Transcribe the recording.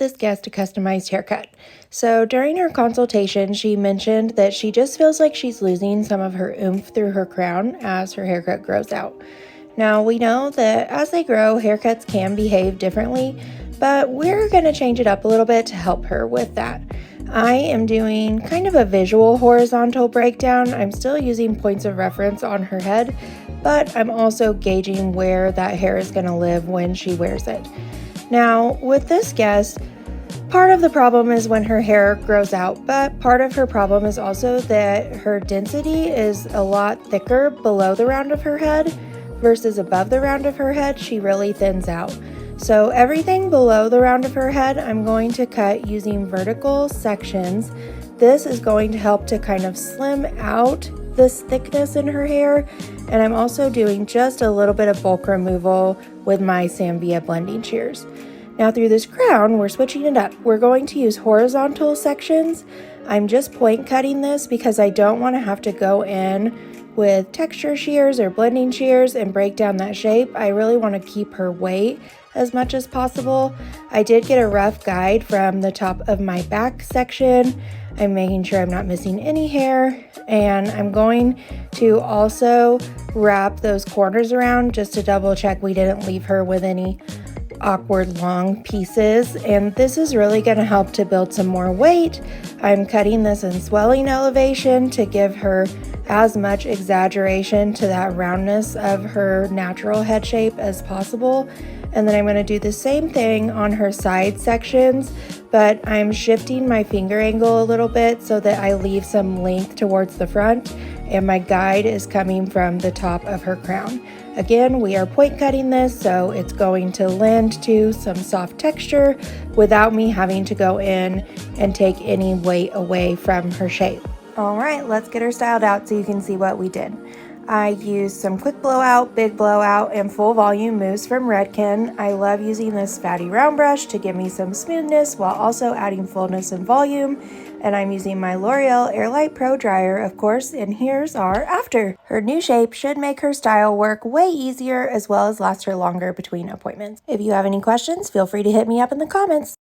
this guest a customized haircut. So during her consultation, she mentioned that she just feels like she's losing some of her oomph through her crown as her haircut grows out. Now, we know that as they grow, haircuts can behave differently, but we're going to change it up a little bit to help her with that. I am doing kind of a visual horizontal breakdown. I'm still using points of reference on her head, but I'm also gauging where that hair is going to live when she wears it. Now, with this guest, part of the problem is when her hair grows out, but part of her problem is also that her density is a lot thicker below the round of her head versus above the round of her head. She really thins out. So everything below the round of her head, I'm going to cut using vertical sections. This is going to help to kind of slim out this thickness in her hair. And I'm also doing just a little bit of bulk removal with my Sambia blending shears. Now through this crown, we're switching it up. We're going to use horizontal sections. I'm just point cutting this because I don't want to have to go in with texture shears or blending shears and break down that shape. I really want to keep her weight as much as possible. I did get a rough guide from the top of my back section. I'm making sure I'm not missing any hair, and I'm going to also wrap those corners around just to double check we didn't leave her with any awkward long pieces. And this is really going to help to build some more weight. I'm cutting this in swelling elevation to give her as much exaggeration to that roundness of her natural head shape as possible. And then I'm going to do the same thing on her side sections, but I'm shifting my finger angle a little bit so that I leave some length towards the front, and my guide is coming from the top of her crown. Again, we are point cutting this, so it's going to lend to some soft texture without me having to go in and take any weight away from her shape. All right, let's get her styled out so you can see what we did. I used some quick blowout, big blowout, and full volume moves from Redken. I love using this fatty round brush to give me some smoothness while also adding fullness and volume. And I'm using my L'Oreal Airlight Pro Dryer, of course, and here's our after. Her new shape should make her style work way easier as well as last her longer between appointments. If you have any questions, feel free to hit me up in the comments.